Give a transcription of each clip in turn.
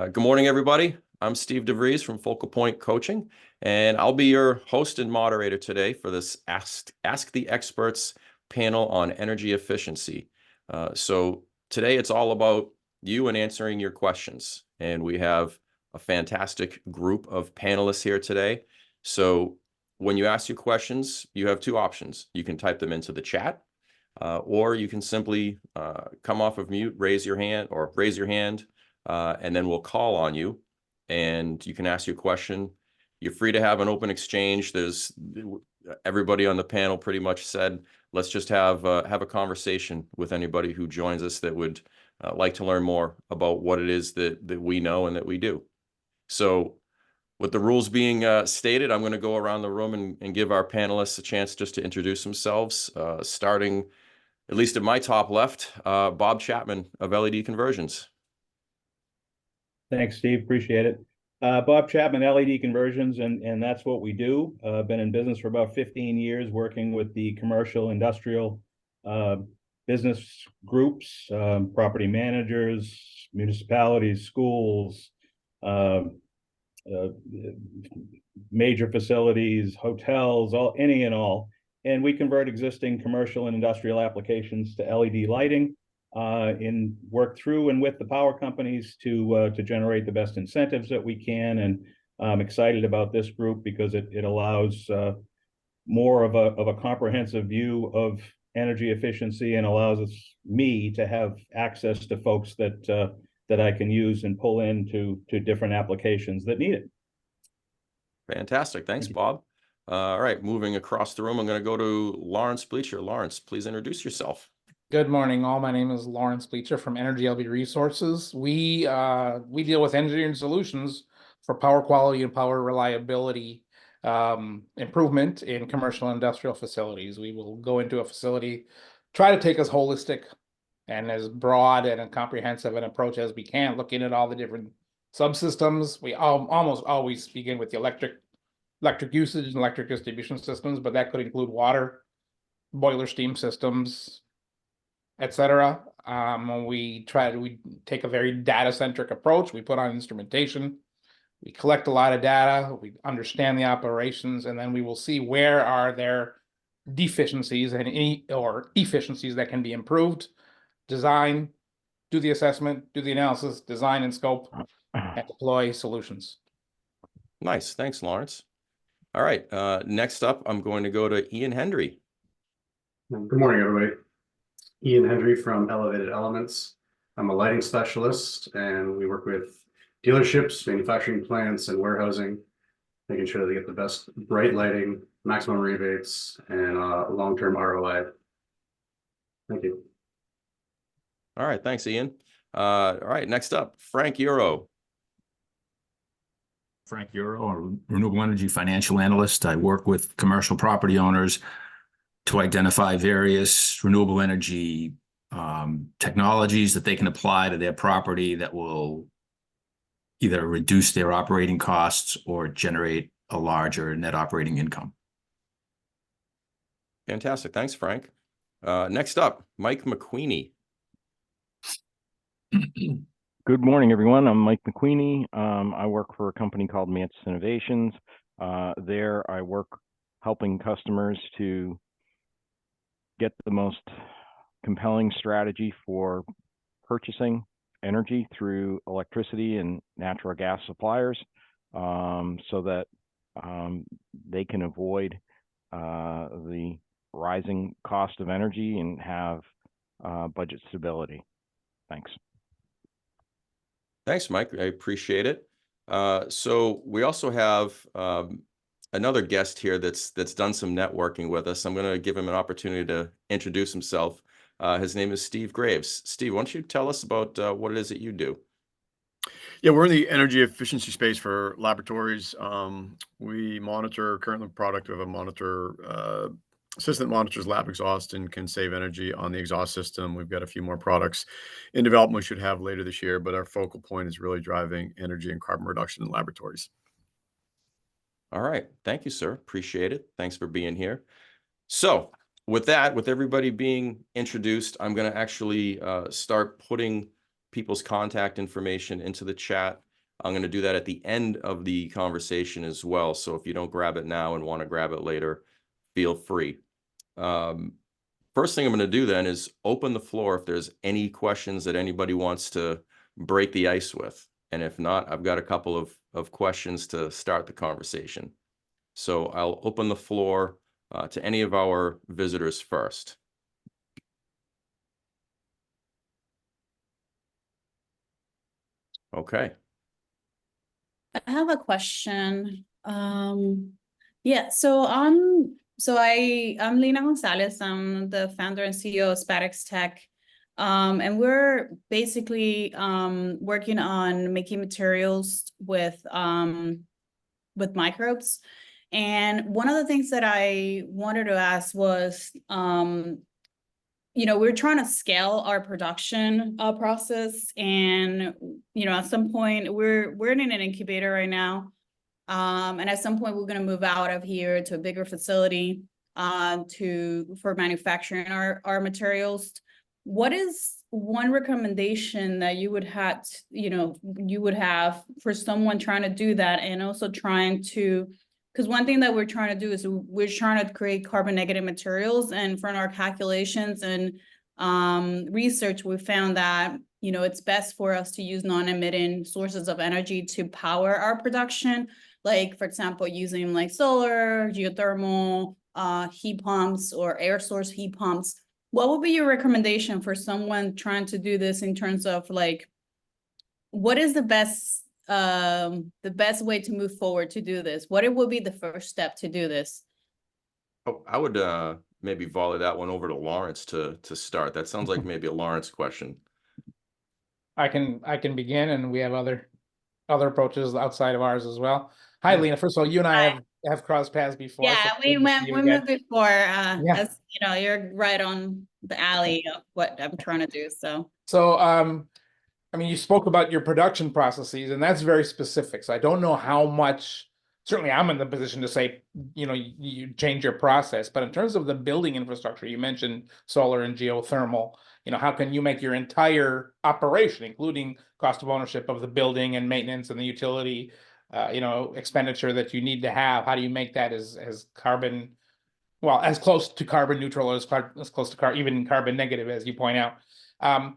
Good morning, everybody. I'm Steve DeVries from Focal Point Coaching, and I'll be your host and moderator today for this Ask the Experts panel on energy efficiency. So today it's all about you and answering your questions, and we have a fantastic group of panelists here today. So when you ask your questions, you have two options. You can type them into the chat, or you can simply come off of mute, raise your hand, and then we'll call on you and you can ask your question. You're free to have an open exchange. Everybody on the panel pretty much said, let's just have a conversation with anybody who joins us that would like to learn more about what it is that we know and that we do. So with the rules being stated, I'm going to go around the room and give our panelists a chance just to introduce themselves, starting at least at my top left, Bob Chapman of LED Conversions. Thanks, Steve. Appreciate it. Bob Chapman, LED Conversions, and that's what we do. Been in business for about 15 years, working with the commercial, industrial business groups, property managers, municipalities, schools, major facilities, hotels, any and all. And we convert existing commercial and industrial applications to LED lighting. And work through and with the power companies to generate the best incentives that we can. And I'm excited about this group because it allows more of a comprehensive view of energy efficiency and allows me to have access to folks that I can use and pull into different applications that need it. Fantastic. Thanks, Bob. All right, moving across the room, I'm going to go to Lawrence Bleacher. Lawrence, please introduce yourself. Good morning, all. My name is Lawrence Bleacher from Energy LB Resources. We deal with engineering solutions for power quality and power reliability improvement in commercial and industrial facilities. We will go into a facility, try to take as holistic and as broad and a comprehensive an approach as we can, looking at all the different subsystems. We almost always begin with the electric usage and electric distribution systems, but that could include water, boiler steam systems, etc. We take a very data-centric approach. We put on instrumentation, we collect a lot of data, we understand the operations, and then we will see where are there deficiencies or efficiencies that can be improved. Design, do the assessment, do the analysis, design and scope, and deploy solutions. Nice, thanks, Lawrence. All right, next up, I'm going to go to Ian Hendry. Good morning, everybody. Ian Hendry from Elevated Elements. I'm a lighting specialist, and we work with dealerships, manufacturing plants, and warehousing, making sure they get the best bright lighting, maximum rebates, and long-term ROI. Thank you. All right, thanks, Ian. All right, next up, Frank Euro. Frank Euro, a renewable energy financial analyst. I work with commercial property owners to identify various renewable energy technologies that they can apply to their property that will either reduce their operating costs or generate a larger net operating income. Fantastic. Thanks, Frank. Next up, Mike McQueenie. Good morning, everyone. I'm Mike McQueenie. I work for a company called Mantis Innovations. There I work helping customers to get the most compelling strategy for purchasing energy through electricity and natural gas suppliers, so that they can avoid the rising cost of energy and have budget stability. Thanks. Thanks, Mike. I appreciate it. So we also have another guest here that's done some networking with us. I'm going to give him an opportunity to introduce himself. His name is Steve Graves. Steve, why don't you tell us about what it is that you do? Yeah, we're in the energy efficiency space for laboratories. We monitor, currently product of a monitor, system that monitors lab exhaust and can save energy on the exhaust system. We've got a few more products in development we should have later this year, but our focal point is really driving energy and carbon reduction in laboratories. All right. Thank you, sir. Appreciate it. Thanks for being here. So with that, with everybody being introduced, I'm going to actually start putting people's contact information into the chat. I'm going to do that at the end of the conversation as well. So if you don't grab it now and want to grab it later, feel free. First thing I'm going to do then is open the floor if there's any questions that anybody wants to break the ice with. And if not, I've got a couple of questions to start the conversation. So I'll open the floor to any of our visitors first. Okay. I have a question. Yeah, so I'm Lina Gonzalez. I'm the founder and CEO of Spadex Tech. And we're basically working on making materials with microbes. And one of the things that I wanted to ask was, we're trying to scale our production process, and at some point we're in an incubator right now, and at some point we're going to move out of here to a bigger facility for manufacturing our materials. What is one recommendation that you would have for someone trying to do that, and also trying to, because one thing that we're trying to do is we're trying to create carbon negative materials, and from our calculations and research, we found that it's best for us to use non-emitting sources of energy to power our production, like for example using like solar, geothermal, heat pumps, or air source heat pumps. What would be your recommendation for someone trying to do this in terms of like, what is the best way to move forward to do this? What it will be the first step to do this? Oh, I would maybe volley that one over to Lawrence to start. That sounds like maybe a Lawrence question. I can begin, and we have other approaches outside of ours as well. Hi, Yeah. Lena. First of all, you and I have crossed paths before. Yeah, so we good to see you again. moved before. Yeah. As you're right on the alley of what I'm trying to do. So, I mean, you spoke about your production processes, and that's very specific. So I don't know how much, certainly I'm in the position to say, you change your process. But in terms of the building infrastructure, you mentioned solar and geothermal. How can you make your entire operation, including cost of ownership of the building and maintenance and the utility, expenditure that you need to have? How do you make that as carbon, well, as close to carbon neutral, as close to even carbon negative, as you point out? I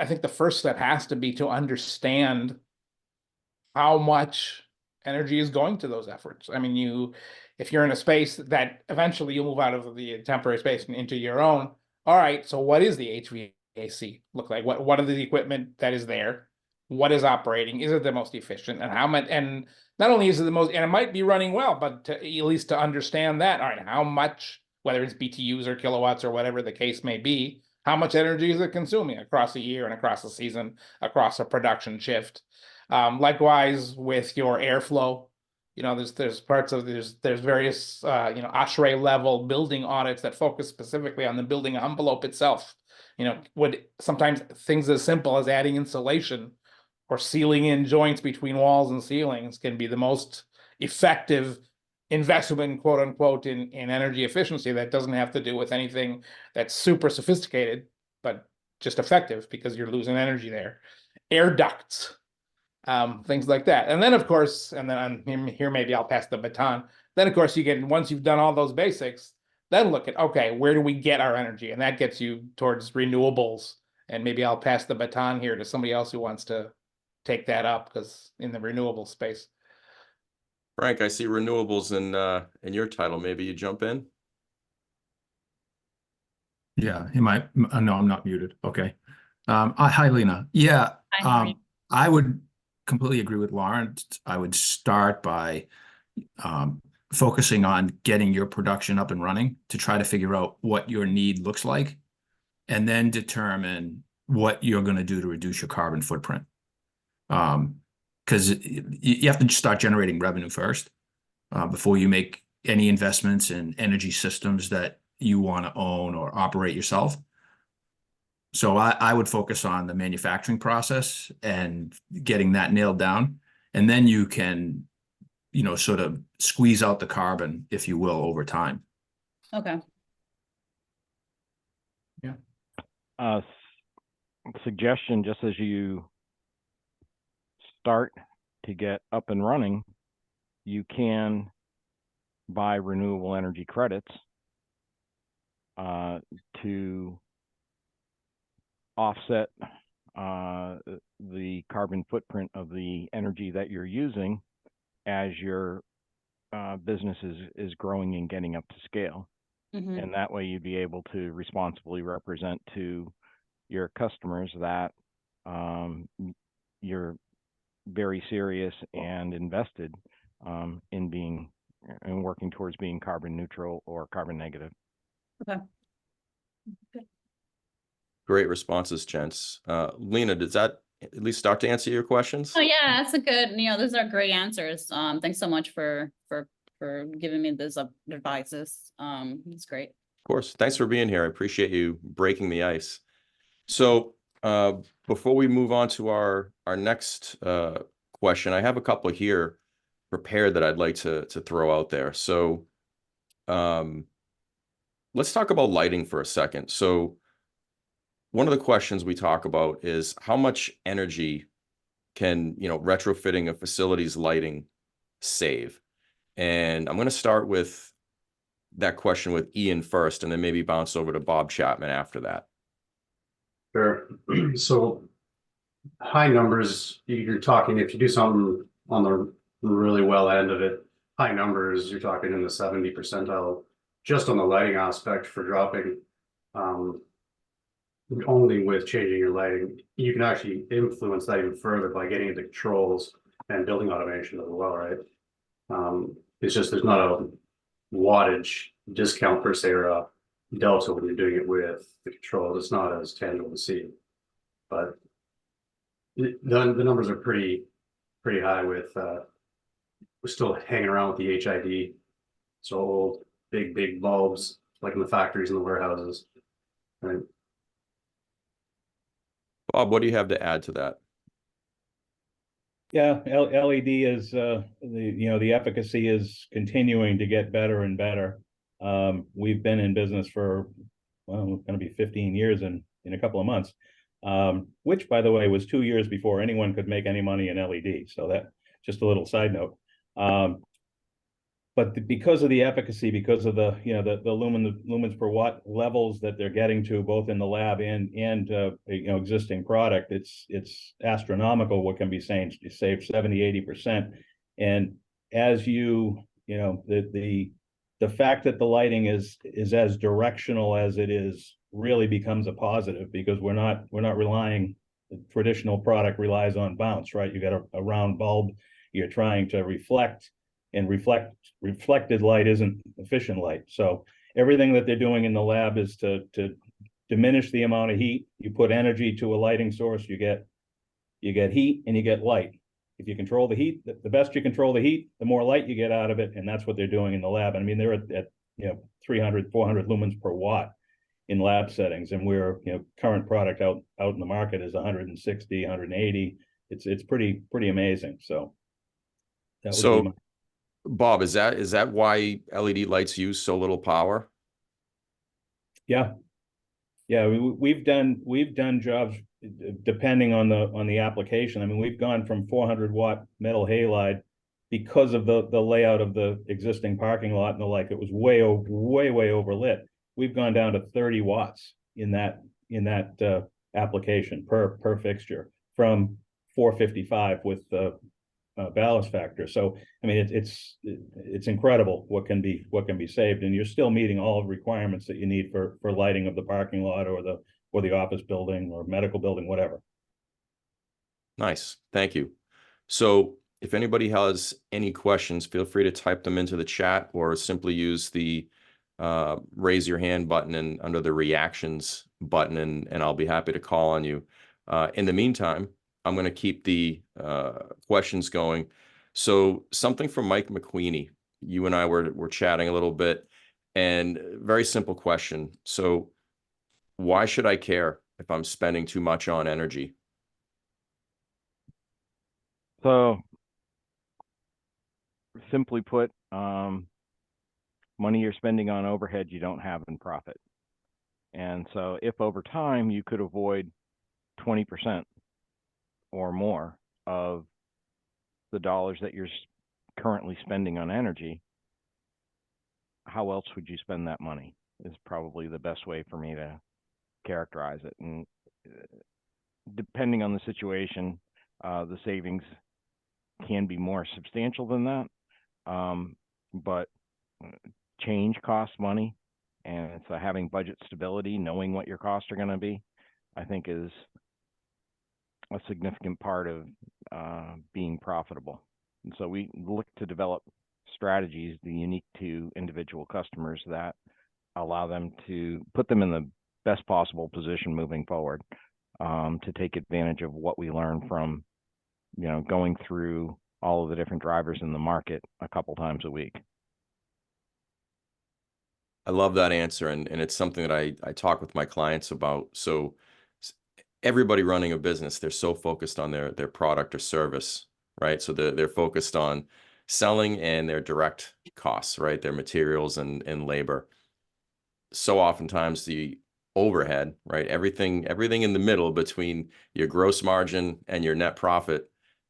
think the first step has to be to understand how much energy is going to those efforts. I mean, if you're in a space that eventually you'll move out of the temporary space and into your own, all right, so what is the HVAC look like? What are the equipment that is there? What is operating? Is it the most efficient? And how much, and not only is it the most, and it might be running well, but at least to understand that, all right, how much, whether it's BTUs or kilowatts or whatever the case may be, how much energy is it consuming across a year and across a season, across a production shift? Likewise with your airflow, there's parts of there's various ASHRAE level building audits that focus specifically on the building envelope itself. Would sometimes things as simple as adding insulation or sealing in joints between walls and ceilings can be the most effective investment, quote unquote, in energy efficiency that doesn't have to do with anything that's super sophisticated, but just effective because you're losing energy there. Air ducts, things like that. And then of course, and then here maybe I'll pass the baton. Then of course once you've done all those basics, then look at, okay, where do we get our energy? And that gets you towards renewables. And maybe I'll pass the baton here to somebody else who wants to take that up, because in the renewable space. Frank, I see renewables in your title. Maybe you jump in. Yeah, no, I'm not muted. Okay. Hi, Lena. Yeah, I would completely agree with Lawrence. I would start by focusing on getting your production up and running to try to figure out what your need looks like, and then determine what you're going to do to reduce your carbon footprint. Because you have to start generating revenue first before you make any investments in energy systems that you want to own or operate yourself. So I would focus on the manufacturing process and getting that nailed down. And then you can, sort of squeeze out the carbon, if you will, over time. Okay. Suggestion, just as you start to get up and running, you can buy renewable energy credits to offset the carbon footprint of the energy that you're using as your business is growing and getting up to scale. Mhm. And that way you'd be able to responsibly represent to your customers that you're very serious and invested in being and working towards being carbon neutral or carbon negative. Okay. Great responses, gents. Lena, does that at least start to answer your questions? Oh yeah, that's a good, those are great answers. Thanks so much for giving me those advices. It's great. Of course. Thanks for being here. I appreciate you breaking the ice. So before we move on to our next question, I have a couple here prepared that I'd like to throw out there. So let's talk about lighting for a second. So one of the questions we talk about is how much energy can, retrofitting a facility's lighting save? And I'm going to start with that question with Ian first, and then maybe bounce over to Bob Chapman after that. Sure. So high numbers, you're talking, if you do something on the really well end of it, high numbers, you're talking in the 70 percentile just on the lighting aspect for dropping. Only with changing your lighting, you can actually influence that even further by getting into controls and building automation as well, right? It's just there's not a wattage discount per se or a delta when you're doing it with the controls. It's not as tangible to see, but the numbers are pretty high with we're still hanging around with the HID, so old big bulbs like in the factories and the warehouses, right? Bob, what do you have to add to that? Yeah, LED is the efficacy is continuing to get better and better. We've been in business for, well, it's going to be 15 years in a couple of months, which, by the way, was 2 years before anyone could make any money in LED. So that just a little side note. But because of the efficacy, because of the lumens per watt levels that they're getting to both in the lab and existing product, it's astronomical what can be saved 70-80%. And as the fact that the lighting is as directional as it is really becomes a positive, because we're not relying, the traditional product relies on bounce, right? You got a round bulb, you're trying to reflect, and reflected light isn't efficient light. So everything that they're doing in the lab is to diminish the amount of heat. You put energy to a lighting source, you get heat and you get light. If you control the heat, the best you control the heat, the more light you get out of it, and that's what they're doing in the lab. I mean, they're at 300, 400 lumens per watt in lab settings, and we're current product out in the market is 160, 180. It's pretty amazing. So that would be my... Bob, is that why LED lights use so little power? Yeah, we've done jobs depending on the application. I mean, we've gone from 400 watt metal halide because of the layout of the existing parking lot and the like. It was way overlit. We've gone down to 30 watts in that application per fixture from 455 with the ballast factor. So I mean, it's incredible what can be saved, and you're still meeting all the requirements that you need for lighting of the parking lot or the office building or medical building, whatever. Nice, thank you. So if anybody has any questions, feel free to type them into the chat or simply use the raise your hand button and under the reactions button, and I'll be happy to call on you. In the meantime, I'm going to keep the questions going. So something from Mike McQueenie. You and I were chatting a little bit, and very simple question. So why should I care if I'm spending too much on energy? So simply put, money you're spending on overhead you don't have in profit. And so if over time you could avoid 20% or more of the dollars that you're currently spending on energy, how else would you spend that money is probably the best way for me to characterize it. And depending on the situation, the savings can be more substantial than that. But change costs money, and so having budget stability, knowing what your costs are going to be, I think is a significant part of being profitable. And so we look to develop strategies unique to individual customers that allow them to put them in the best possible position moving forward, to take advantage of what we learn from, going through all of the different drivers in the market a couple times a week. I love that answer, and it's something that I talk with my clients about. So everybody running a business, they're so focused on their product or service, right? So they're focused on selling and their direct costs, right? Their materials and labor. So oftentimes the overhead, right? Everything in the middle between your gross margin and your net profit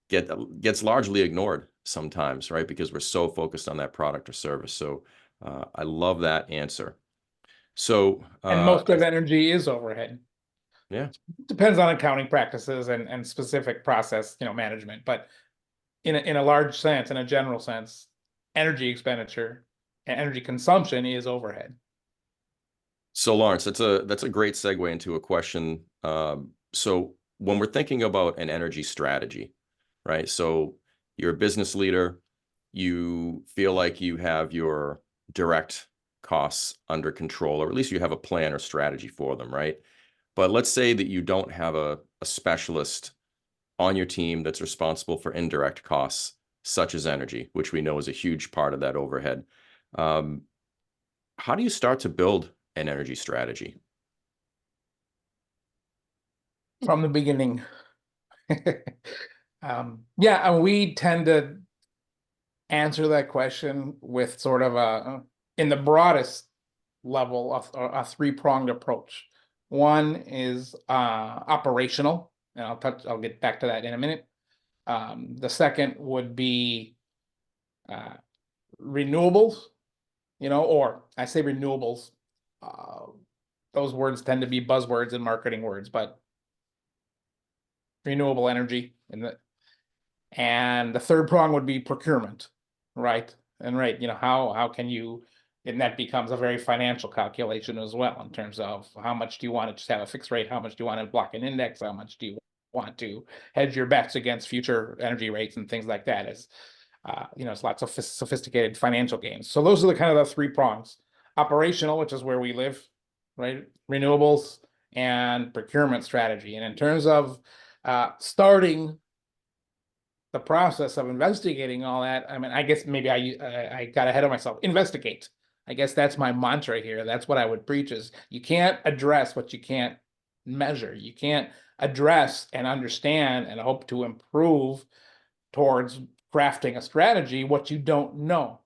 gets largely ignored sometimes, right? Because we're so focused on that product or service. So I love that answer. So And most of energy is overhead. Yeah, Depends on accounting practices and specific process, management. But in a large sense, in a general sense, energy expenditure and energy consumption is overhead. So Lawrence, that's a great segue into a question. So when we're thinking about an energy strategy, right? So you're a business leader, you feel like you have your direct costs under control, or at least you have a plan or strategy for them, right? But let's say that you don't have a specialist on your team that's responsible for indirect costs, such as energy, which we know is a huge part of that overhead. How do you start to build an energy strategy? From the beginning. Yeah, and we tend to answer that question with sort of in the broadest level of a three-pronged approach. One is operational, and I'll get back to that in a minute. The second would be renewables, or I say renewables. Those words tend to be buzzwords and marketing words, but renewable energy and the third prong would be procurement, right? And how can you, and that becomes a very financial calculation as well, in terms of how much do you want to just have a fixed rate, how much do you want to block an index, how much do you want to hedge your bets against future energy rates and things like that. It's lots of sophisticated financial games. So those are the kind of the three prongs: operational, which is where we live, right? Renewables, and procurement strategy. And in terms of starting the process of investigating all that, I mean, I guess maybe I got ahead of myself. Investigate. I guess that's my mantra here. That's what I would preach: is you can't address what you can't measure. You can't address and understand and hope to improve towards crafting a strategy what you don't know.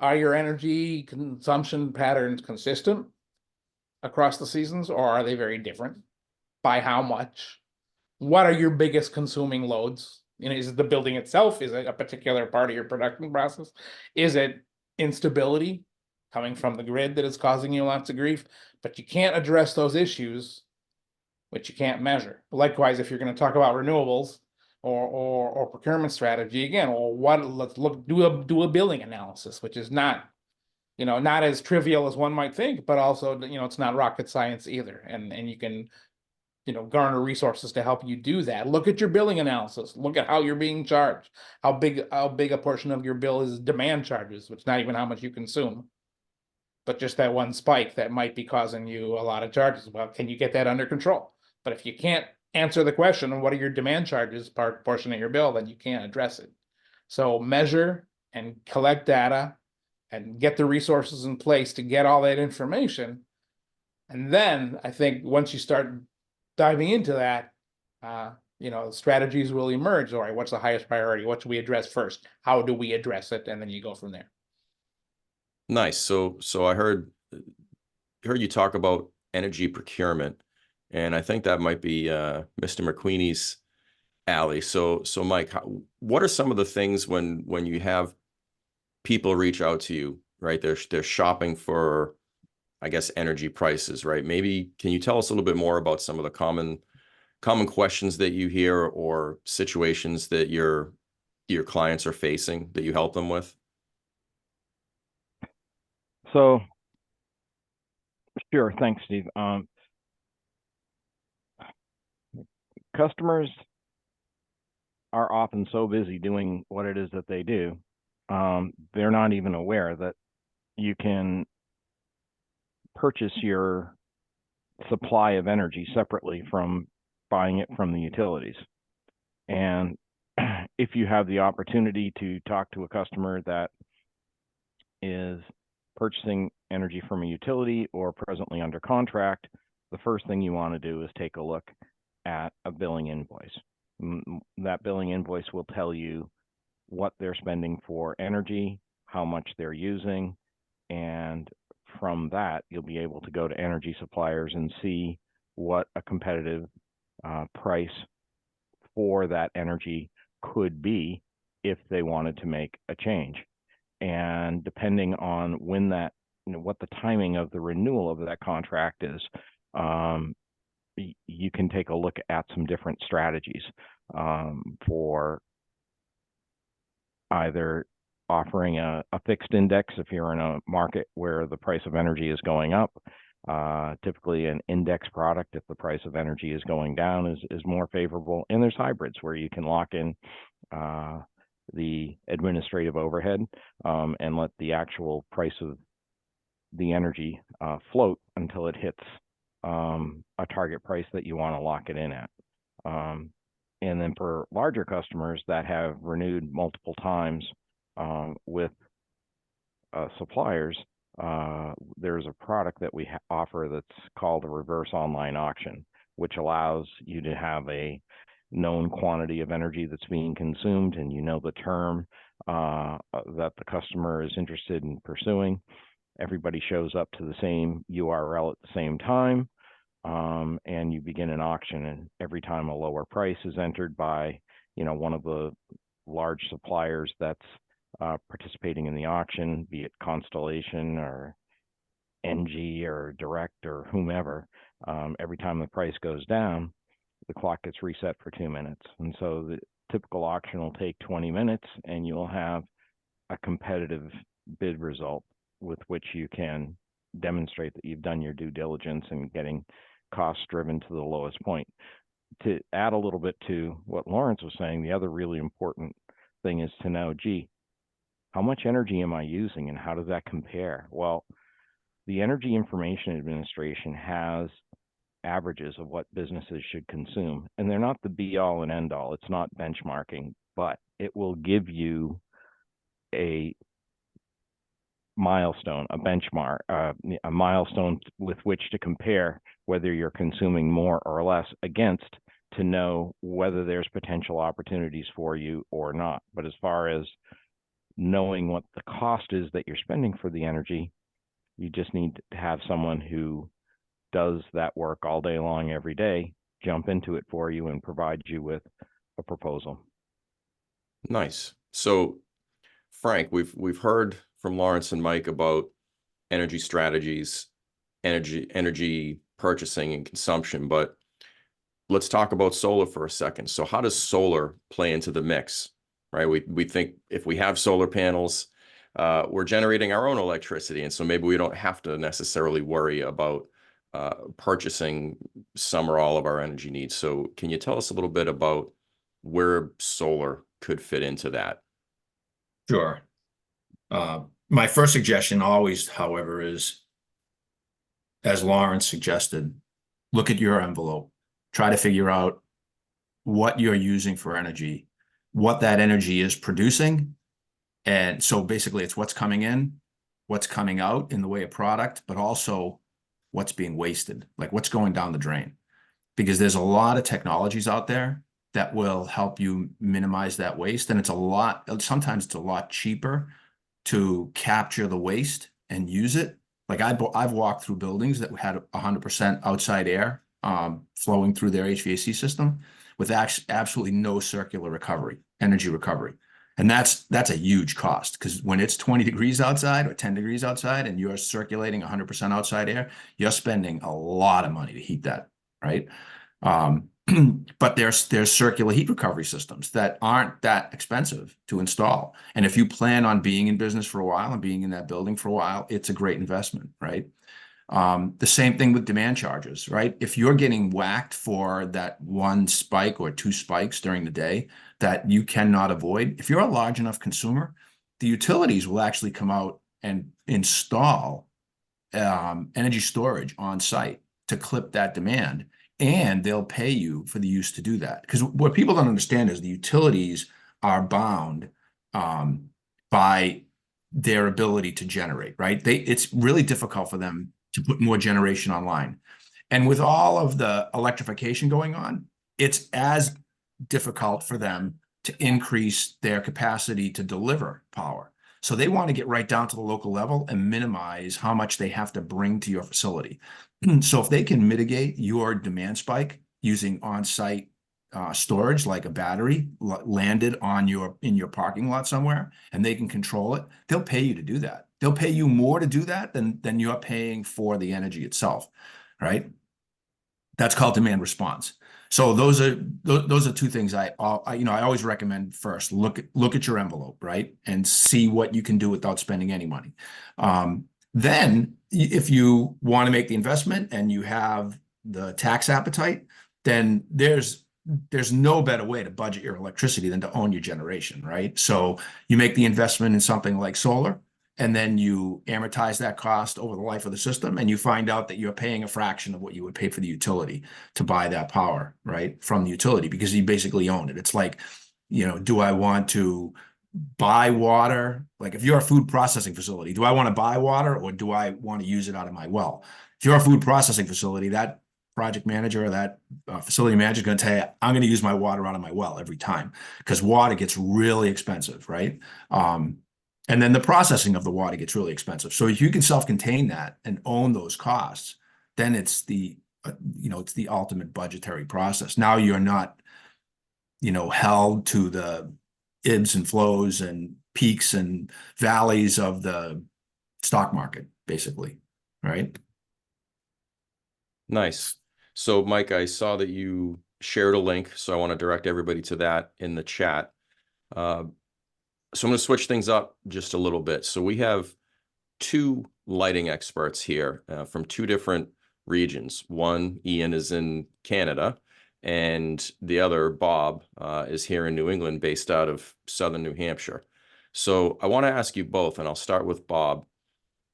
Are your energy consumption patterns consistent across the seasons, or are they very different? By how much? What are your biggest consuming loads? Is it the building itself? Is it a particular part of your production process? Is it instability coming from the grid that is causing you lots of grief? But you can't address those issues which you can't measure. Likewise, if you're going to talk about renewables or procurement strategy, again, let's do a billing analysis, which is not as trivial as one might think, but also it's not rocket science either, and you can garner resources to help you do that. Look at your billing analysis. Look at how you're being charged. How big a portion of your bill is demand charges, which is not even how much you consume, but just that one spike that might be causing you a lot of charges. Well, can you get that under control? But if you can't answer the question of what are your demand charges portion of your bill, then you can't address it. So measure and collect data and get the resources in place to get all that information. And then I think once you start diving into that, strategies will emerge. All right, what's the highest priority? What should we address first? How do we address it? And then you go from there. Nice. So I heard you talk about energy procurement, and I think that might be Mr. McQueenie's alley. So Mike, what are some of the things when you have people reach out to you, right? They're shopping for, I guess, energy prices, right? Maybe can you tell us a little bit more about some of the common questions that you hear or situations that your clients are facing that you help them with? So, sure, thanks, Steve. Customers are often so busy doing what it is that they do, they're not even aware that you can purchase your supply of energy separately from buying it from the utilities. And if you have the opportunity to talk to a customer that is purchasing energy from a utility or presently under contract, the first thing you want to do is take a look at a billing invoice. That billing invoice will tell you what they're spending for energy, how much they're using, and from that, you'll be able to go to energy suppliers and see what a competitive price for that energy could be if they wanted to make a change. And depending on when that, what the timing of the renewal of that contract is, you can take a look at some different strategies for either offering a fixed index if you're in a market where the price of energy is going up. Typically an index product, if the price of energy is going down, is more favorable. And there's hybrids where you can lock in the administrative overhead and let the actual price of the energy float until it hits a target price that you want to lock it in at. And then for larger customers that have renewed multiple times with suppliers, there's a product that we offer that's called a reverse online auction, which allows you to have a known quantity of energy that's being consumed, and you know the term that the customer is interested in pursuing. Everybody shows up to the same URL at the same time, and you begin an auction, and every time a lower price is entered by, one of the large suppliers that's participating in the auction, be it Constellation or NG or Direct or whomever, every time the price goes down, the clock gets reset for 2 minutes. And so the typical auction will take 20 minutes, and you'll have a competitive bid result with which you can demonstrate that you've done your due diligence in getting costs driven to the lowest point. To add a little bit to what Lawrence was saying, the other really important thing is to know, how much energy am I using and how does that compare? Well, the Energy Information Administration has averages of what businesses should consume, and they're not the be all and end all. It's not benchmarking, but it will give you a milestone, a benchmark, a milestone with which to compare whether you're consuming more or less against, to know whether there's potential opportunities for you or not. But as far as knowing what the cost is that you're spending for the energy, you just need to have someone who does that work all day long, every day, jump into it for you and provide you with a proposal. Nice. So, Frank, we've heard from Lawrence and Mike about energy strategies, energy purchasing and consumption, but let's talk about solar for a second. So how does solar play into the mix, right? We think if we have solar panels, we're generating our own electricity, and so maybe we don't have to necessarily worry about purchasing some or all of our energy needs. So can you tell us a little bit about where solar could fit into that? Sure. My first suggestion always, however, is, as Lawrence suggested, look at your envelope. Try to figure out what you're using for energy, what that energy is producing. And so basically it's what's coming in, what's coming out in the way of product, but also what's being wasted, like what's going down the drain. Because there's a lot of technologies out there that will help you minimize that waste. And sometimes it's a lot cheaper to capture the waste and use it. Like I've walked through buildings that had 100% outside air flowing through their HVAC system, with absolutely no circular recovery, energy recovery. And that's a huge cost, because when it's 20 degrees outside or 10 degrees outside and you're circulating 100% outside air, you're spending a lot of money to heat that, right? But there's circular heat recovery systems that aren't that expensive to install. And if you plan on being in business for a while and being in that building for a while, it's a great investment, right? The same thing with demand charges, right? If you're getting whacked for that one spike or two spikes during the day that you cannot avoid, if you're a large enough consumer, the utilities will actually come out and install energy storage on site to clip that demand, and they'll pay you for the use to do that. Because what people don't understand is the utilities are bound by their ability to generate, right? It's really difficult for them to put more generation online. And with all of the electrification going on, it's as difficult for them to increase their capacity to deliver power. So they want to get right down to the local level and minimize how much they have to bring to your facility. So if they can mitigate your demand spike using on-site storage, like a battery landed in your parking lot somewhere, and they can control it, they'll pay you to do that. They'll pay you more to do that than you're paying for the energy itself, right? That's called demand response. So those are two things I always recommend. First, look at your envelope, right, and see what you can do without spending any money. Then, if you want to make the investment and you have the tax appetite, then there's no better way to budget your electricity than to own your generation, right? So you make the investment in something like solar, and then you amortize that cost over the life of the system, and you find out that you're paying a fraction of what you would pay for the utility to buy that power, right, from the utility, because you basically own it. It's like, do I want to buy water? Like, if you're a food processing facility, do I want to buy water, or do I want to use it out of my well? If you're a food processing facility, that project manager or that facility manager is going to tell you, I'm going to use my water out of my well every time, because water gets really expensive, right? And then the processing of the water gets really expensive. So if you can self-contain that and own those costs, then it's the ultimate budgetary process. Now you're not, held to the ebbs and flows and peaks and valleys of the stock market, basically, right? Nice. So, Mike, I saw that you shared a link, so I want to direct everybody to that in the chat. So I'm going to switch things up just a little bit. So we have two lighting experts here from two different regions. One, Ian, is in Canada, and the other, Bob, is here in New England, based out of Southern New Hampshire. So I want to ask you both, and I'll start with Bob.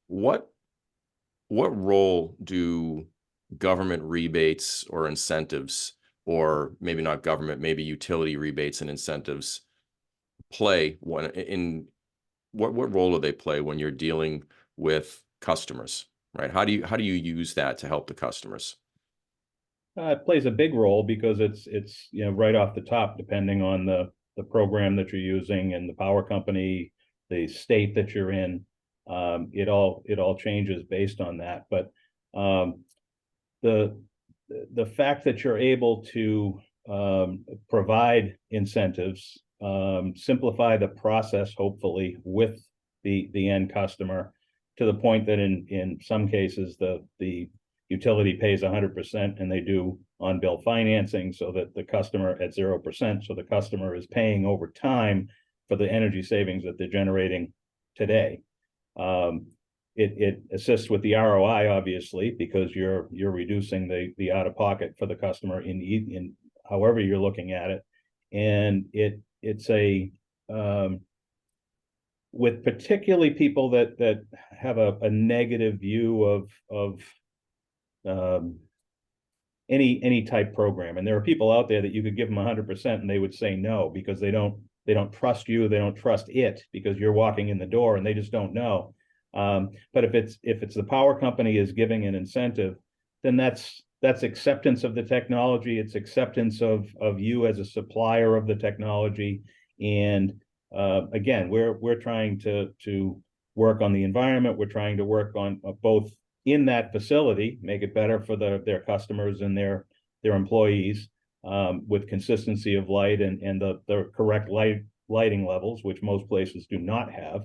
What role do government rebates or incentives, or maybe not government, maybe utility rebates and incentives, play what role do they play when you're dealing with customers, right? How do you use that to help the customers? It plays a big role, because it's right off the top, depending on the program that you're using and the power company, the state that you're in, it all changes based on that. But the fact that you're able to provide incentives, simplify the process, hopefully, with the end customer, to the point that in some cases the utility pays 100% and they do on-bill financing, so that the customer at 0%, so the customer is paying over time for the energy savings that they're generating today. It assists with the ROI, obviously, because you're reducing the out-of-pocket for the customer in however you're looking at it. And it's with particularly people that have a negative view of any type program. And there are people out there that you could give them 100% and they would say no, because they don't trust you, they don't trust it, because you're walking in the door and they just don't know. But if it's the power company is giving an incentive, then that's acceptance of the technology. It's acceptance of you as a supplier of the technology. And again, we're trying to work on the environment. We're trying to work on both in that facility, make it better for their customers and their employees, with consistency of light and the correct lighting levels, which most places do not have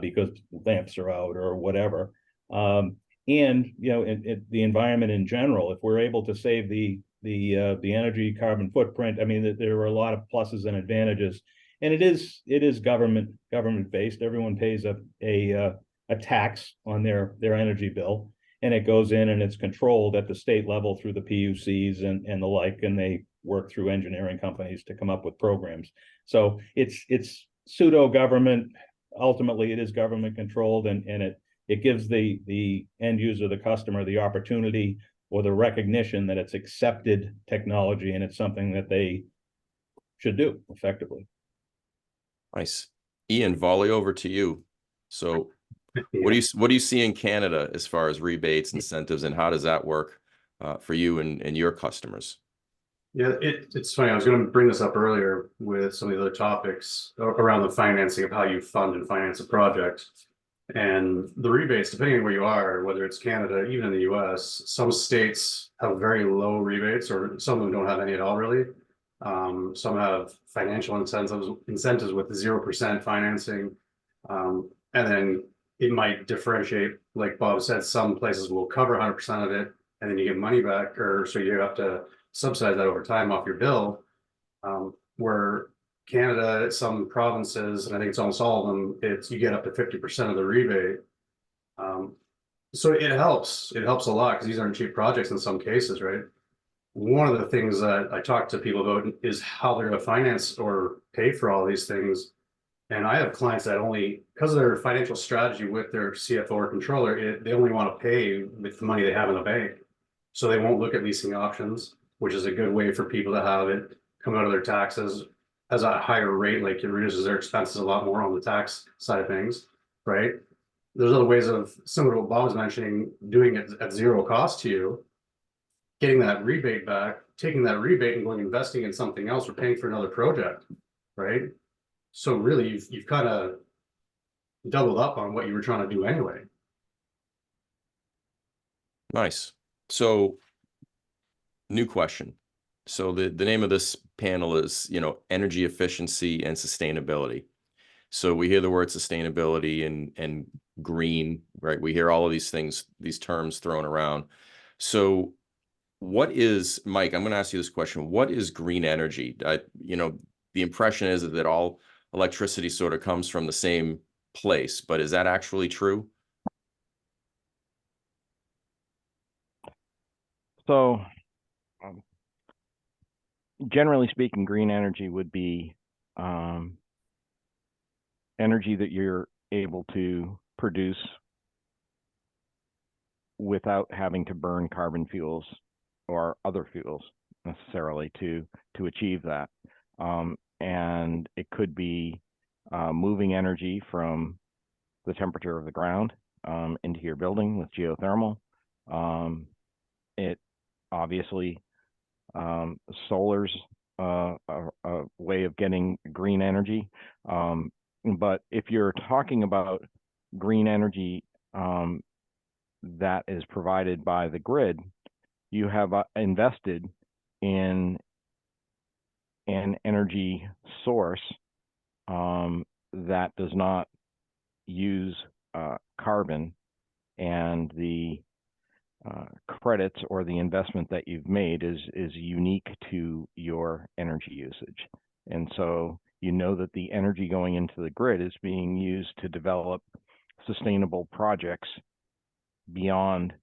because lamps are out or whatever. And the environment in general, if we're able to save the energy carbon footprint, I mean, there are a lot of pluses and advantages. And it is government based. Everyone pays a tax on their energy bill, and it goes in and it's controlled at the state level through the PUCs and the like, and they work through engineering companies to come up with programs. So it's pseudo government. Ultimately, it is government controlled, and it gives the end user, the customer, the opportunity or the recognition that it's accepted technology and it's something that they should do effectively. Nice. Ian, volley over to you. So what do you see in Canada as far as rebates, incentives, and how does that work for you and your customers? Yeah, it's funny. I was going to bring this up earlier with some of the other topics around the financing of how you fund and finance a project. And the rebates, depending on where you are, whether it's Canada, even in the US, some states have very low rebates, or some of them don't have any at all, really. Some have financial incentives with 0% financing. And then it might differentiate, like Bob said, some places will cover 100% of it, and then you get money back, or so you have to subsidize that over time off your bill. Where Canada, some provinces, and I think it's almost all of them, you get up to 50% of the rebate. So it helps a lot because these aren't cheap projects in some cases, right? One of the things that I talk to people about is how they're going to finance or pay for all these things. And I have clients that only, because of their financial strategy with their CFO or controller, they only want to pay with the money they have in the bank. So they won't look at leasing options, which is a good way for people to have it come out of their taxes as a higher rate, like it reduces their expenses a lot more on the tax side of things, right? There's other ways of, similar to what Bob was mentioning, doing it at zero cost to you, getting that rebate back, taking that rebate and going investing in something else or paying for another project, right? So really, you've kind of doubled up on what you were trying to do anyway. Nice. So, new question. So the name of this panel is, energy efficiency and sustainability. So we hear the word sustainability and green, right? We hear all of these things, these terms thrown around. So what is, Mike, I'm going to ask you this question. What is green energy? The impression is that all electricity sort of comes from the same place, but is that actually true? So, generally speaking, green energy would be energy that you're able to produce without having to burn carbon fuels or other fuels necessarily to achieve that. And it could be moving energy from the temperature of the ground into your building with geothermal. It obviously, solar's a way of getting green energy. But if you're talking about green energy that is provided by the grid, you have invested in an energy source that does not use carbon, and the credits or the investment that you've made is unique to your energy usage. And so you know that the energy going into the grid is being used to develop sustainable projects beyond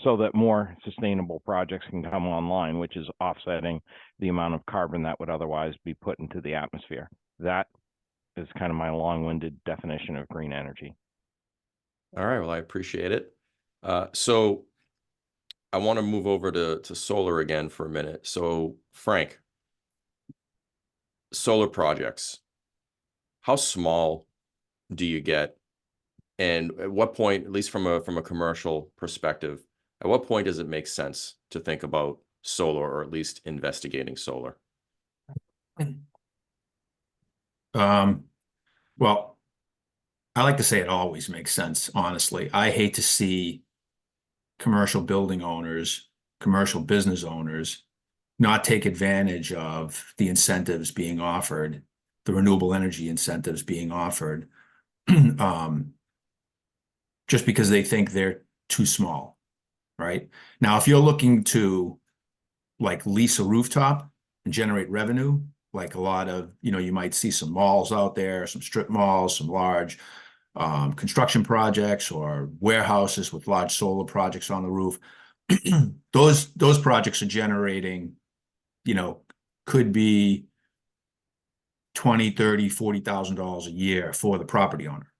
so that more sustainable projects can come online, which is offsetting the amount of carbon that would otherwise be put into the atmosphere. That is kind of my long-winded definition of green energy. All right, well, I appreciate it. So I want to move over to solar again for a minute. So Frank, solar projects, how small do you get? And at what point, at least from a commercial perspective, at what point does it make sense to think about solar, or at least investigating solar? Well, I like to say it always makes sense, honestly. I hate to see commercial building owners, commercial business owners not take advantage of the incentives being offered, the renewable energy incentives being offered, just because they think they're too small, right? Now, if you're looking to like lease a rooftop and generate revenue, like a lot of, you might see some malls out there, some strip malls, some large construction projects or warehouses with large solar projects on the roof. Those projects are generating, could be $20,000, $30,000, $40,000 a year for the property owner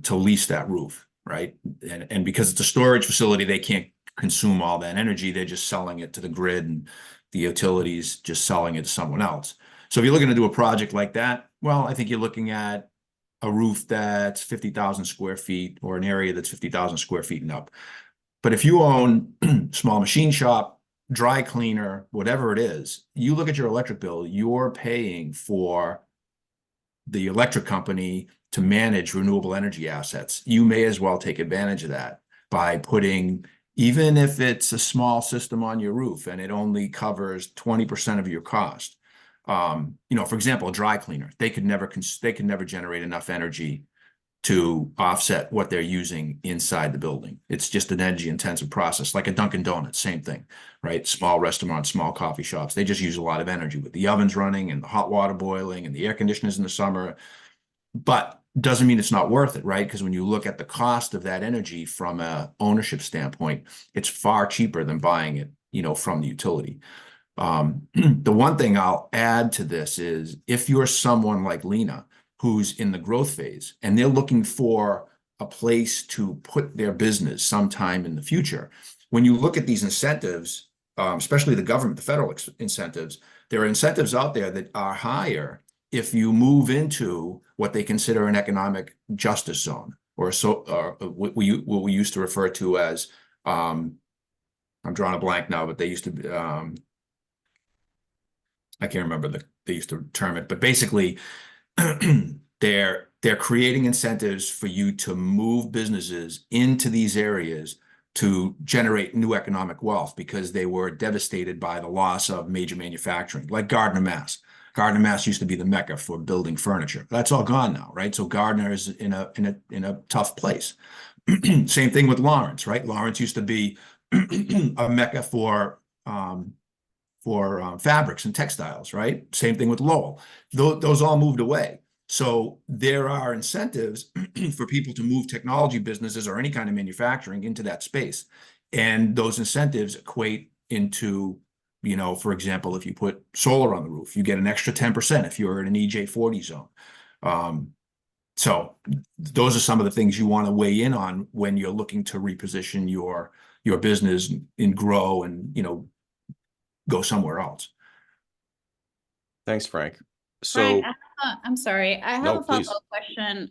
to lease that roof, right? And because it's a storage facility, they can't consume all that energy. They're just selling it to the grid, and the utilities just selling it to someone else. So if you're looking to do a project like that, well, I think you're looking at a roof that's 50,000 square feet or an area that's 50,000 square feet and up. But if you own small machine shop, dry cleaner, whatever it is, you look at your electric bill, you're paying for the electric company to manage renewable energy assets. You may as well take advantage of that by putting, even if it's a small system on your roof and it only covers 20% of your cost. For example, a dry cleaner, they could never generate enough energy to offset what they're using inside the building. It's just an energy intensive process, like a Dunkin' Donuts, same thing, right? Small restaurants, small coffee shops, they just use a lot of energy with the ovens running and the hot water boiling and the air conditioners in the summer. But doesn't mean it's not worth it, right? Because when you look at the cost of that energy from a ownership standpoint, it's far cheaper than buying it, from the utility. The one thing I'll add to this is if you're someone like Lena, who's in the growth phase and they're looking for a place to put their business sometime in the future, when you look at these incentives, especially the government, the federal incentives, there are incentives out there that are higher if you move into what they consider an economic justice zone, or what we used to refer to as, I'm drawing a blank now, but they used to be, I can't remember they used to term it, but basically they're creating incentives for you to move businesses into these areas to generate new economic wealth, because they were devastated by the loss of major manufacturing, like Gardner, Mass. Gardner, Mass used to be the mecca for building furniture. That's all gone now, right? So Gardner is in a tough place. Same thing with Lawrence, right? Lawrence used to be a mecca for fabrics and textiles, right? Same thing with Lowell. Those all moved away. So there are incentives for people to move technology businesses or any kind of manufacturing into that space. And those incentives equate into, for example, if you put solar on the roof, you get an extra 10% if you're in an EJ40 zone. So those are some of the things you want to weigh in on when you're looking to reposition your business and grow and, go somewhere else. Thanks, Frank. So, Frank, I'm sorry, I have No, a please. follow-up question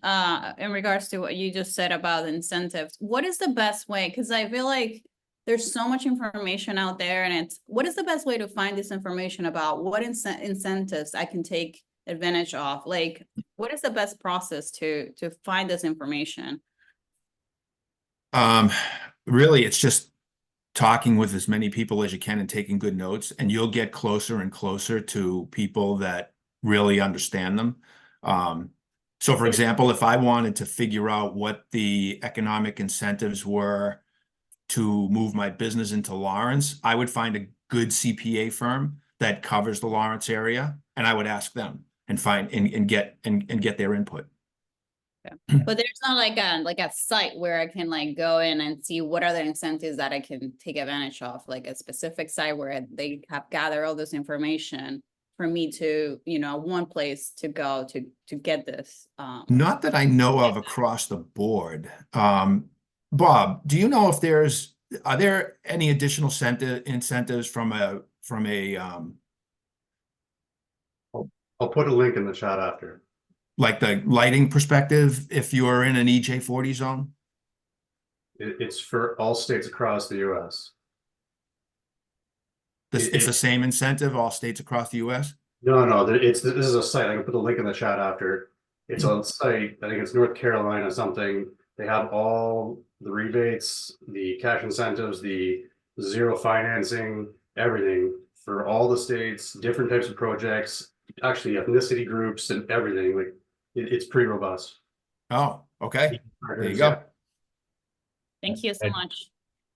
in regards to what you just said about incentives. What is the best way? Because I feel like there's so much information out there, and what is the best way to find this information about what incentives I can take advantage of? Like, what is the best process to find this information? Really, it's just talking with as many people as you can and taking good notes, and you'll get closer and closer to people that really understand them. So for example, if I wanted to figure out what the economic incentives were to move my business into Lawrence, I would find a good CPA firm that covers the Lawrence area, and I would ask them and find and get their input. But there's not like a site where I can go in and see what are the incentives that I can take advantage of, like a specific site where they have gathered all this information for me to, one place to go to get this. Not that I know of across the board. Bob, do you know if are there any additional incentives from a I'll put a link in the chat after. like the lighting perspective, if you're in an EJ40 zone? It's for all states across the US. It's the same incentive, all states across the US? No, this is a site. I can put the link in the chat after. It's a site, I think it's North Carolina something. They have all the rebates, the cash incentives, the zero financing, everything for all the states, different types of projects, actually ethnicity groups and everything. Like it's pretty robust. Oh, okay. There you Yeah. go. Thank you so much.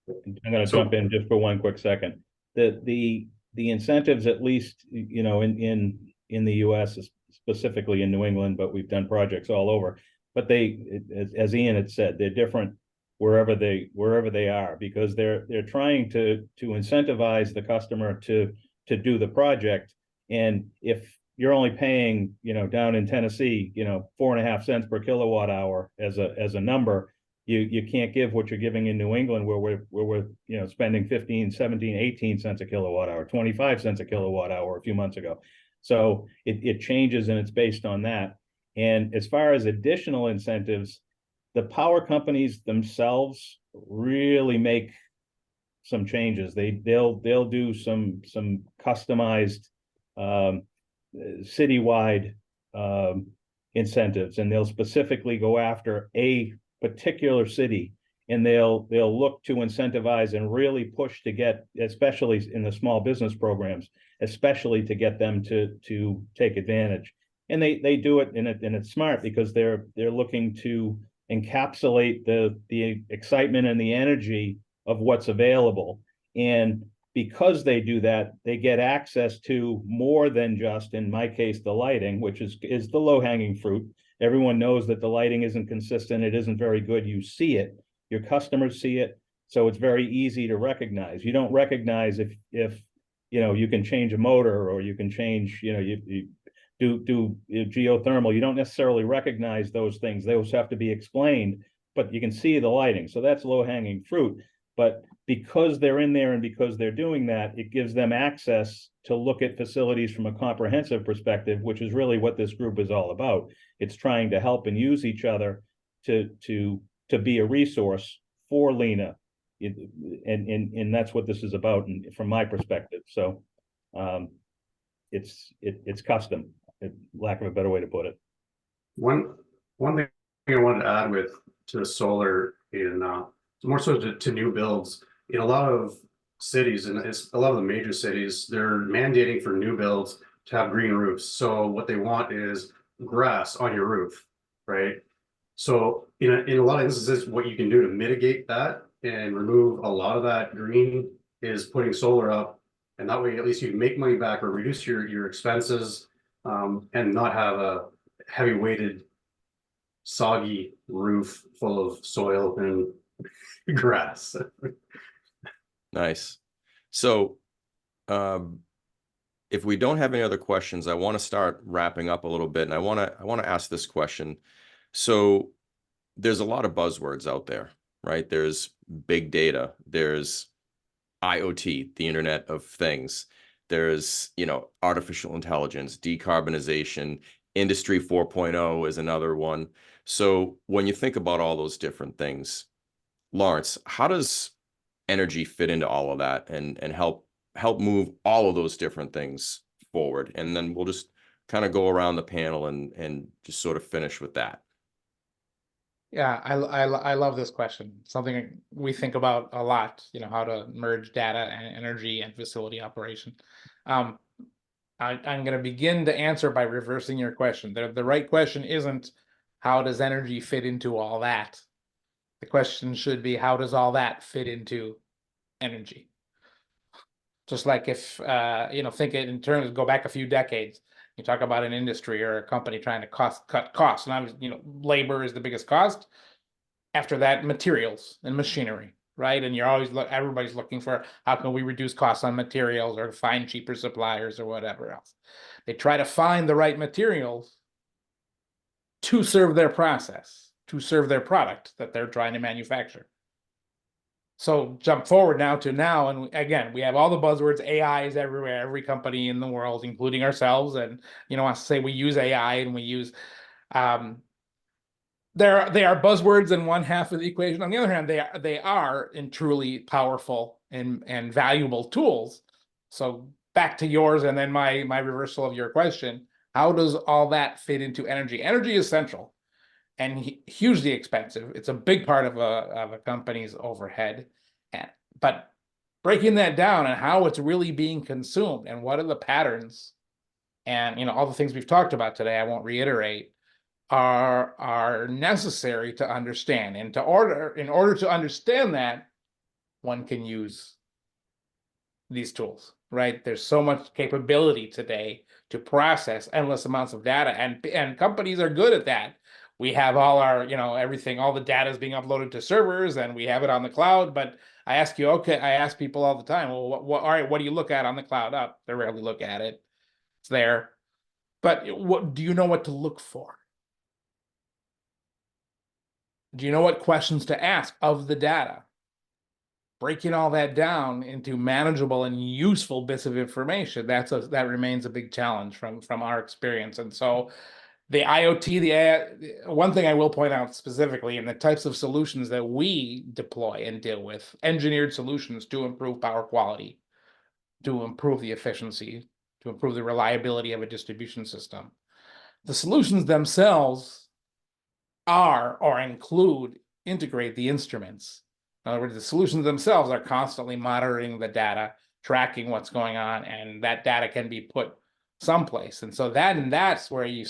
I'm going to jump in just for one quick second. The incentives, at least, you know, in the US, specifically in New England, but we've done projects all over. But as Ian had said, they're different wherever they are, because they're trying to incentivize the customer to do the project. And if you're only paying, you know, down in Tennessee, you know, 4.5 cents per kilowatt hour as a number, you can't give what you're giving in New England, where we're you know, spending 15, 17, 18 cents a kilowatt hour, 25 cents a kilowatt hour a few months ago. So it changes, and it's based on that. And as far as additional incentives, the power companies themselves really make some changes. They'll do some customized citywide incentives, and they'll specifically go after a particular city, and they'll look to incentivize and really push to get, especially in the small business programs, especially to get them to take advantage. And they do it, and it's smart, because they're looking to encapsulate the excitement and the energy of what's available. And because they do that, they get access to more than just, in my case, the lighting, which is the low-hanging fruit. Everyone knows that the lighting isn't consistent. It isn't very good. You see it. Your customers see it. So it's very easy to recognize. You don't recognize if you know, you can change a motor, or you can change, you know, you do geothermal. You don't necessarily recognize those things. Those have to be explained, but you can see the lighting. So that's low-hanging fruit. But because they're in there and because they're doing that, it gives them access to look at facilities from a comprehensive perspective, which is really what this group is all about. It's trying to help and use each other to be a resource for LENA. And that's what this is about, from my perspective. So it's custom, lack of a better way to put it. One thing I wanted to add to the solar, and more so to new builds in a lot of cities, and it's a lot of the major cities, they're mandating for new builds to have green roofs. So what they want is grass on your roof, right? So in a lot of instances, what you can do to mitigate that and remove a lot of that green is putting solar up, and that way at least you can make money back or reduce your expenses, and not have a heavy weighted soggy roof full of soil and grass. Nice. So if we don't have any other questions, I want to start wrapping up a little bit, and I want to ask this question. So there's a lot of buzzwords out there, right? There's big data, there's IoT, the Internet of Things, there's, you know, artificial intelligence, decarbonization, Industry 4.0 is another one. So when you think about all those different things, Lawrence, how does energy fit into all of that and help move all of those different things forward? And then we'll just kind of go around the panel and just sort of finish with that. Yeah, I love this question. Something we think about a lot, you know, how to merge data and energy and facility operation. I'm going to begin to answer by reversing your question. The right question isn't how does energy fit into all that? The question should be, how does all that fit into energy? Just like if, you know, think it in terms, go back a few decades, you talk about an industry or a company trying to cut costs. And I was, you know, labor is the biggest cost. After that, materials and machinery, right? And you're always, everybody's looking for how can we reduce costs on materials or find cheaper suppliers or whatever else. They try to find the right materials to serve their process, to serve their product that they're trying to manufacture. So jump forward now, and again, we have all the buzzwords. AI is everywhere, every company in the world, including ourselves. And, you know, I say we use AI and we use, they are buzzwords in one half of the equation. On the other hand, they are in truly powerful and valuable tools. So back to yours, and then my reversal of your question, how does all that fit into energy? Energy is central. and hugely expensive. It's a big part of a company's overhead. But breaking that down and how it's really being consumed and what are the patterns and all the things we've talked about today, I won't reiterate, are necessary to understand. And in order to understand that, one can use these tools, right? There's so much capability today to process endless amounts of data, and companies are good at that. We have all our, everything, all the data is being uploaded to servers and we have it on the cloud. But I ask people all the time, well, all right, what do you look at on the cloud? Up, they rarely look at it. It's there. But what do you know what to look for? Do you know what questions to ask of the data? Breaking all that down into manageable and useful bits of information, that remains a big challenge from our experience. And so the IoT, the AI, one thing I will point out specifically in the types of solutions that we deploy and deal with, engineered solutions to improve power quality, to improve the efficiency, to improve the reliability of a distribution system. The solutions themselves are or integrate the instruments. In other words, the solutions themselves are constantly monitoring the data, tracking what's going on, and that data can be put someplace. And so that's where you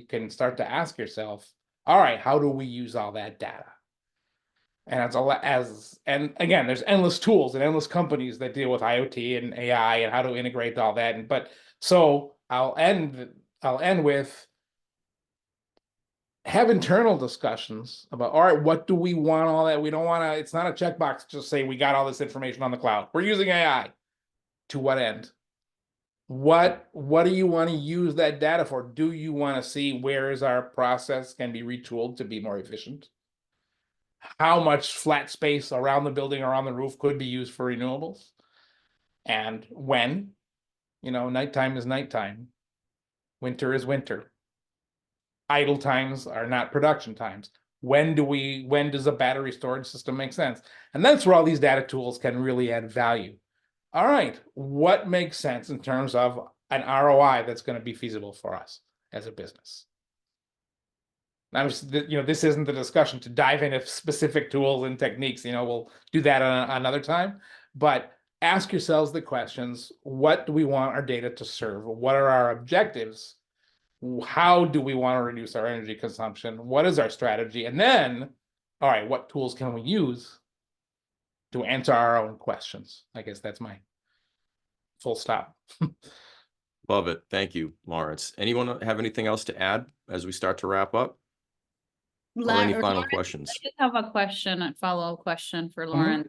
can start to ask yourself, all right, how do we use all that data? And and again, there's endless tools and endless companies that deal with IoT and AI and how to integrate all that. So I'll end with have internal discussions about, all right, what do we want all that? We don't want to, it's not a checkbox to just say we got all this information on the cloud. We're using AI. To what end? What do you want to use that data for? Do you want to see where is our process can be retooled to be more efficient? How much flat space around the building or on the roof could be used for renewables? And when? Nighttime is nighttime. Winter is winter. Idle times are not production times. When does a battery storage system make sense? And that's where all these data tools can really add value. All right, what makes sense in terms of an ROI that's going to be feasible for us as a business? Now, this isn't the discussion to dive into specific tools and techniques. We'll do that another time. But ask yourselves the questions: what do we want our data to serve? What are our objectives? How do we want to reduce our energy consumption? What is our strategy? And then, all right, what tools can we use to answer our own questions? I guess that's my full stop. Love it. Thank you, Lawrence. Anyone have anything else to add as we start to wrap up? Or any final questions? I just have a question, a follow-up question for Mhm. Lawrence.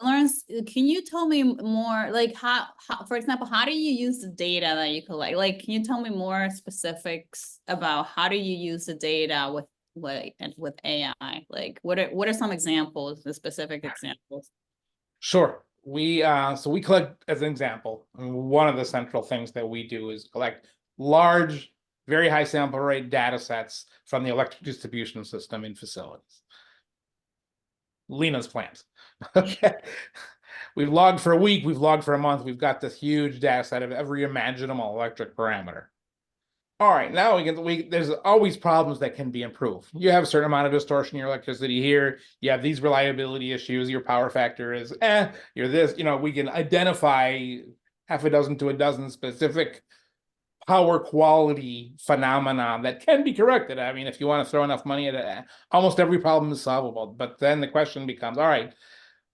Lawrence, can you tell me more, like how, for example, how do you use the data that you collect? Like, can you tell me more specifics about how do you use the data with AI? Like, what are some examples, the specific examples? Sure. We collect, as an example, one of the central things that we do is collect large, very high sample rate data sets from the electric distribution system in facilities. Lena's plant. Okay. We've logged for a week, we've logged for a month, we've got this huge data set of every imaginable electric parameter. All right, now there's always problems that can be improved. You have a certain amount of distortion in your electricity here, you have these reliability issues, your power factor is you're this, we can identify half a dozen to a dozen specific power quality phenomenon that can be corrected. I mean, if you want to throw enough money at it, almost every problem is solvable. But then the question becomes, all right,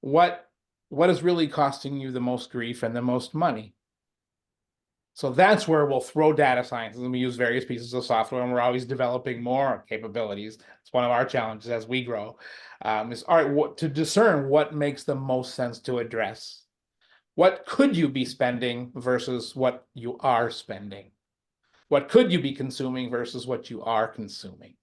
what is really costing you the most grief and the most money? So that's where we'll throw data science, and we use various pieces of software, and we're always developing more capabilities. It's one of our challenges as we grow. Is all right, to discern what makes the most sense to address. What could you be spending versus what you are spending? What could you be consuming versus what you are consuming?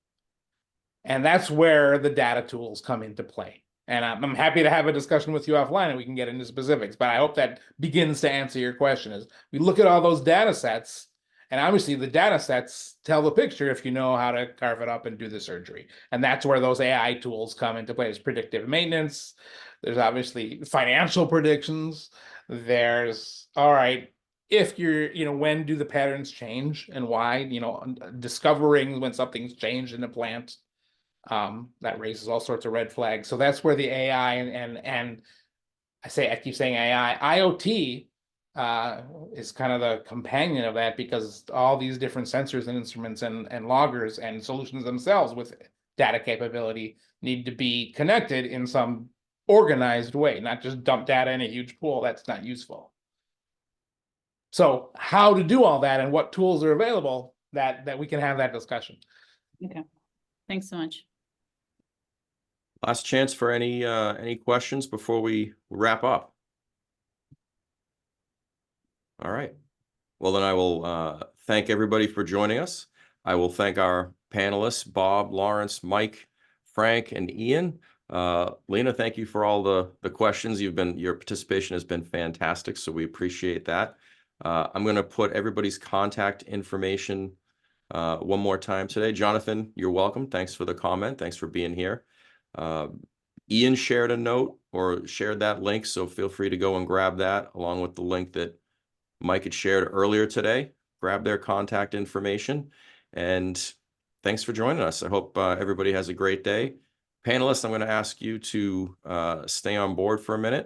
And that's where the data tools come into play. And I'm happy to have a discussion with you offline and we can get into specifics, but I hope that begins to answer your question. Is we look at all those data sets, and obviously the data sets tell the picture if you know how to carve it up and do the surgery. And that's where those AI tools come into play. There's predictive maintenance. There's obviously financial predictions. There's, all right, if you're, when do the patterns change and why, discovering when something's changed in a plant. that raises all sorts of red flags. So that's where the AI and I keep saying AI, IoT is kind of the companion of that, because all these different sensors and instruments and loggers and solutions themselves with data capability need to be connected in some organized way, not just dump data in a huge pool. That's not useful. So how to do all that and what tools are available, that we can have that discussion. Okay, thanks so much. Last chance for any questions before we wrap up. All right. Well, then I will thank everybody for joining us. I will thank our panelists, Bob, Lawrence, Mike, Frank, and Ian. Lena, thank you for all the questions. Your participation has been fantastic, so we appreciate that. I'm going to put everybody's contact information one more time today. Jonathan, you're welcome. Thanks for the comment. Thanks for being here. Ian shared a note or shared that link, so feel free to go and grab that along with the link that Mike had shared earlier today. Grab their contact information, and thanks for joining us. I hope everybody has a great day. Panelists, I'm going to ask you to stay on board for a minute.